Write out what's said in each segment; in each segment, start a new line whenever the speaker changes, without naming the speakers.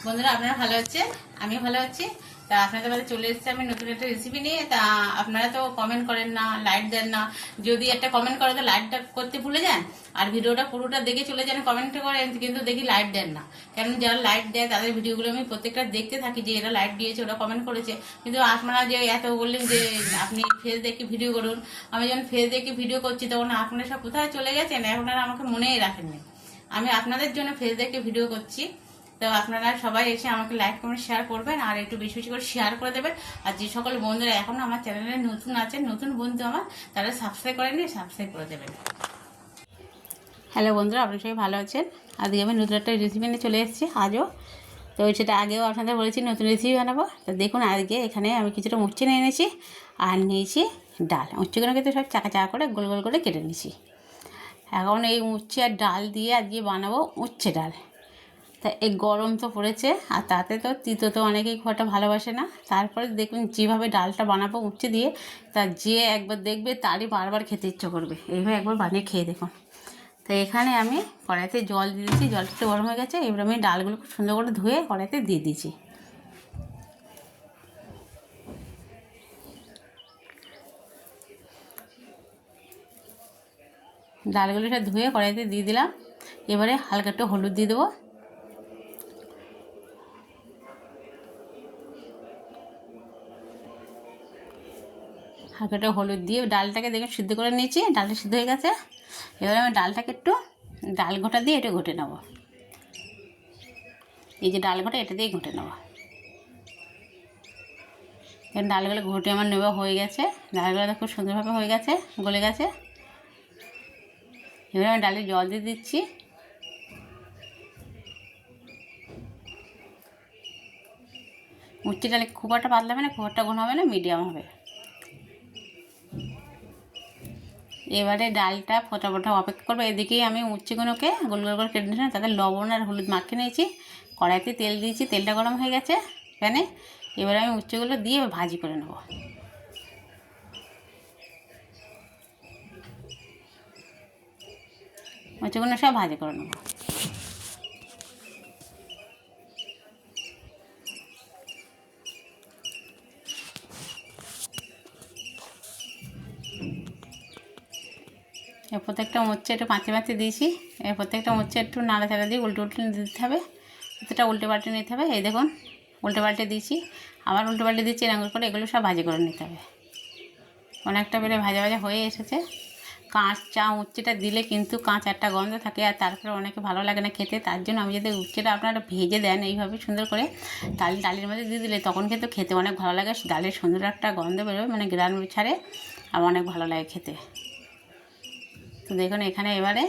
বন্ধুরা আপনারা ভালো আছেন, আমি ভালো আছি। তা আপনাদের মাঝে চলে এসেছি আমি নতুন একটা রেসিপি নিয়ে। তা আপনারা তো কমেন্ট করেন না, লাইক দেন না। যদি একটা কমেন্ট করে তো লাইকটা করতে ভুলে যান, আর ভিডিওটা পুরোটা দেখে চলে যান, কমেন্ট করেন কিন্তু দেখি লাইক দেন না। কারণ যারা লাইক দেয় তাদের ভিডিওগুলো আমি প্রত্যেকটা দেখতে থাকি যে এরা লাইক দিয়েছে, ওরা কমেন্ট করেছে। কিন্তু আপনারা যে এত বললেন যে আপনি ফেস দেখে ভিডিও করুন, আমি যখন ফেস দেখে ভিডিও করছি তখন আপনারা সব কোথায় চলে গেছেন, এখন আর আমাকে মনেই রাখেননি। আমি আপনাদের জন্য ফেস দেখে ভিডিও করছি। তো আপনারা সবাই এসে আমাকে লাইক কমেন্ট শেয়ার করবেন, আর একটু বেশি বেশি করে শেয়ার করে দেবেন। আর যে সকল বন্ধুরা এখনো আমার চ্যানেলে নতুন আছেন, নতুন বন্ধু আমার, তারা সাবস্ক্রাইব করেননি, সাবস্ক্রাইব করে দেবেন। হ্যালো বন্ধুরা, আপনারা সবাই ভালো আছেন। আজকে আমি নতুন একটা রেসিপি নিয়ে চলে এসেছি আজও। তো সেটা আগেও আপনাদের বলেছি নতুন রেসিপি বানাবো। তো দেখুন আজকে এখানে আমি কিছুটা উচ্ছে নিয়ে এনেছি, আর নিয়েছি ডাল। উচ্ছেগুলো কিন্তু সব চাকা চাকা করে গোল গোল করে কেটে নিয়েছি। এখন এই উচ্ছে আর ডাল দিয়ে আজকে বানাবো উচ্ছে ডাল। তা এই গরম তো পড়েছে, আর তাতে তো তিতো তো অনেকেই খাওয়াটা ভালোবাসে না। তারপরে দেখুন যেভাবে ডালটা বানাবো উচ্ছে দিয়ে, তা যে একবার দেখবে তারই বারবার খেতে ইচ্ছে করবে। এইভাবে একবার বানিয়ে খেয়ে দেখুন। তো এখানে আমি কড়াইতে জল দিয়ে দিচ্ছি, জলটা একটু গরম হয়ে গেছে। এবার আমি ডালগুলো খুব সুন্দর করে ধুয়ে কড়াইতে দিয়ে দিচ্ছি। ডালগুলো সব ধুয়ে কড়াইতে দিয়ে দিলাম। এবারে হালকা একটু হলুদ দিয়ে দেবো। হালকাটা হলুদ দিয়ে ডালটাকে দেখে সিদ্ধ করে নিয়েছি, ডালটা সিদ্ধ হয়ে গেছে। এবারে আমি ডালটাকে একটু ডাল ঘোটা দিয়ে এটা ঘটে নেব। এই যে ডাল ঘোটা, এটা দিয়ে ঘটে নেব। ডালগুলো ঘুটে আমার নেওয়া হয়ে গেছে। ডালগুলো খুব সুন্দরভাবে হয়ে গেছে, গলে গেছে। এবারে আমি ডালে জল দিয়ে দিচ্ছি। উচ্চে ডালে খুব একটা পাতলা হবে না, খুব একটা ঘন হবে না, মিডিয়াম হবে। এবারে ডালটা ফোটা ফোটা অপেক্ষা করবো। এদিকেই আমি উচ্ছেগুলোকে গোল গোল করে কেটে নিয়েছিলাম, তাতে লবণ আর হলুদ মাখিয়ে নিয়েছি। কড়াইতে তেল দিয়েছি, তেলটা গরম হয়ে গেছে প্যানে। এবারে আমি উচ্ছেগুলো দিয়ে ভাজি করে নেব। উচ্ছেগুলো সব ভাজি করে নেব। এর প্রত্যেকটা উচ্ছে একটু পাঁচে পাঁচে দিয়েছি। এর প্রত্যেকটা উচ্ছে একটু নাড়াচাড়া দিয়ে উল্টে উল্টে দিতে হবে, প্রত্যেকটা উল্টে পাল্টে নিতে হবে। এই দেখুন উল্টে পাল্টে দিয়েছি, আবার উল্টে পাল্টে দিচ্ছি, এরকম করে এগুলো সব ভাজি করে নিতে হবে। অনেকটা বেড়ে ভাজা ভাজা হয়ে এসেছে। কাঁচা উচ্ছেটা দিলে কিন্তু কাঁচা একটা গন্ধ থাকে, আর তারপরে অনেকে ভালো লাগে না খেতে। তার জন্য আমি যদি উচ্ছেটা আপনারা ভেজে দেন এইভাবে সুন্দর করে, তাহলে ডালের মধ্যে দিয়ে দিলে তখন কিন্তু খেতে অনেক ভালো লাগে। ডালের সুন্দর একটা গন্ধ বেরোবে, মানে গ্রান ছাড়ে, আর অনেক ভালো লাগে খেতে। তো দেখুন এখানে এবারে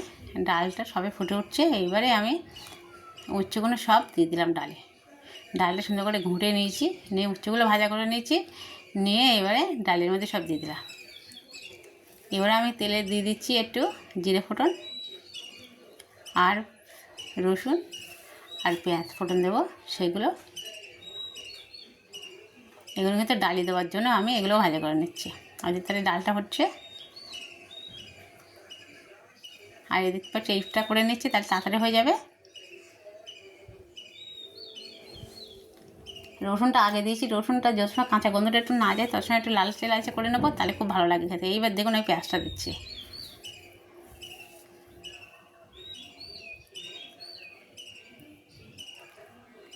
ডালটা সবে ফুটে উঠছে। এইবারে আমি উচ্ছেগুলো সব দিয়ে দিলাম ডালে। ডালটা সুন্দর করে ঘুঁটে নিয়েছি, নিয়ে উচ্ছেগুলো ভাজা করে নিয়েছি, নিয়ে এবারে ডালের মধ্যে সব দিয়ে দিলাম। এবারে আমি তেলে দিয়ে দিচ্ছি একটু জিরে ফোড়ন, আর রসুন আর পেঁয়াজ ফোড়ন দেবো সেগুলো। এগুলো কিন্তু ডালি দেওয়ার জন্য আমি এগুলো ভাজা করে নিচ্ছি। আর যে তাহলে ডালটা হচ্ছে, আর এদিক পর চেষ্টা করে নিচ্ছি, তাহলে তাড়াতাড়ি হয়ে যাবে। রসুনটা আগে দিয়েছি, রসুনটা যত সময় কাঁচা গন্ধটা একটু না যায় তত সময় একটু লালচে লালচে করে নেবো, তাহলে খুব ভালো লাগে খেতে। এইবার দেখুন আমি পেঁয়াজটা দিচ্ছি।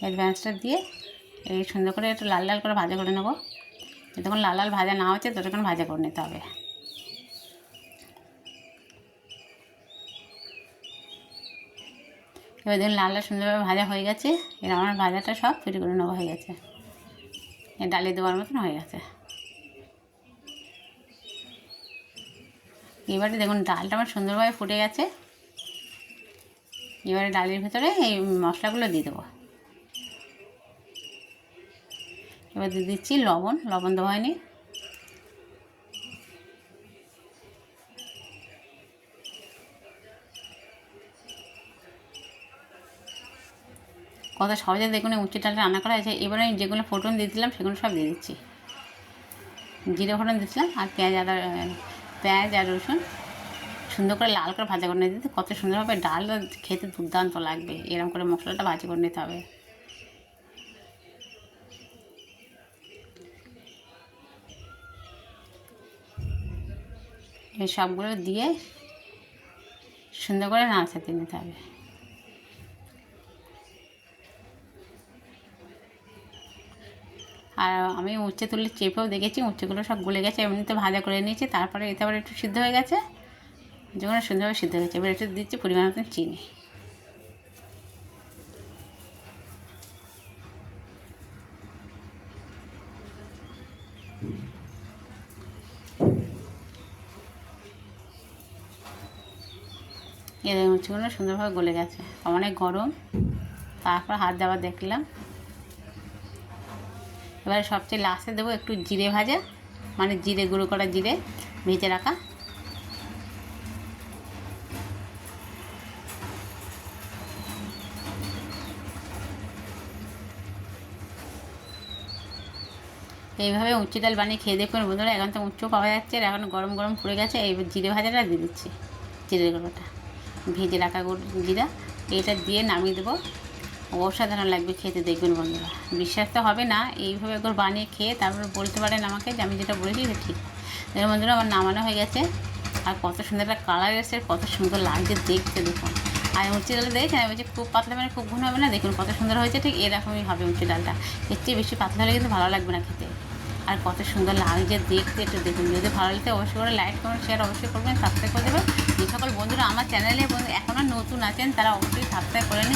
এই পেঁয়াজটা দিয়ে এই সুন্দর করে একটু লাল লাল করে ভাজা করে নেবো। যতক্ষণ লাল লাল ভাজা না হচ্ছে ততক্ষণ ভাজা করে নিতে হবে। এবার দেখুন লাল লাল সুন্দরভাবে ভাজা হয়ে গেছে। এর আমার ভাজাটা সব তৈরি করে নেওয়া হয়ে গেছে, এর ডালে দেওয়ার মতন হয়ে গেছে। এবারে দেখুন ডালটা আমার সুন্দরভাবে ফুটে গেছে। এবারে ডালের ভেতরে এই মশলাগুলো দিয়ে দেবো। এবার দিয়ে দিচ্ছি লবণ, লবণ দেওয়া হয়নি। কত সহজে দেখুন উচ্চ ডালটা রান্না করা হয়েছে। এবারে আমি যেগুলো ফোড়ন দিয়েছিলাম সেগুলো সব দিয়ে দিচ্ছি। জিরে ফোড়ন দিচ্ছিলাম, আর পেঁয়াজ আর রসুন সুন্দর করে লাল করে ভাজা করে নিতে, কত সুন্দরভাবে ডাল খেতে দুর্দান্ত লাগবে। এরকম করে মশলাটা ভাজি করে নিতে হবে। এই সবগুলো দিয়ে সুন্দর করে নাড়াচাড়তে নিতে হবে। আর আমি উচ্ছে তুলে চেপেও দেখেছি, উচ্ছেগুলো সব গলে গেছে, এমনিতে ভাজা করে নিয়েছি। তারপরে এতে আবার একটু সিদ্ধ হয়ে গেছে, যখন সুন্দরভাবে সিদ্ধ হয়ে গেছে এবার একটু দিচ্ছি পরিমাণ মতন চিনি। এদের উচ্ছেগুলো সুন্দরভাবে গলে গেছে, অনেক গরম। তারপর হাত দেওয়া দেখলাম। এবারে সবচেয়ে লাস্টে দেবো একটু জিরে ভাজা, মানে জিরে গুঁড়ো করা জিরে ভেজে রাখা। এইভাবে উচ্ছে ডাল বানিয়ে খেয়ে দেখুন বন্ধুরা। এখন তো উচ্চও পাওয়া যাচ্ছে, আর এখন গরম গরম পড়ে গেছে। এই জিরে ভাজাটা দিয়ে দিচ্ছি, জিরে গুঁড়োটা ভেজে রাখা জিরা, এটা দিয়ে নামিয়ে দেবো। অসাধারণ লাগবে খেতে, দেখবেন বন্ধুরা। বিশ্বাস তো হবে না, এইভাবে একবার বানিয়ে খেয়ে তারপর বলতে পারেন আমাকে যে আমি যেটা বলেছি সেটা ঠিক। দেখুন বন্ধুরা, আমার নামানো হয়ে গেছে। আর কত সুন্দর একটা কালার এসেছে, কত সুন্দর লাগছে দেখতে দেখুন। আর উচ্ছে ডালটা দেখেছেন, আমি বলছি খুব পাতলা মানে খুব ঘন হবে না, দেখুন কত সুন্দর হয়েছে। ঠিক এরকমই হবে উচ্ছে ডালটা, এর চেয়ে বেশি পাতলা হলে কিন্তু ভালো লাগবে না খেতে। আর কত সুন্দর লাগছে দেখতে, একটু দেখুন। যদি ভালো লাগতে অবশ্যই করে লাইক করুন, শেয়ার অবশ্যই করবেন, সাবস্ক্রাইব করে দেবেন। যে সকল বন্ধুরা আমার চ্যানেলে এখনও নতুন আছেন তারা অবশ্যই সাবস্ক্রাইব করে নিন।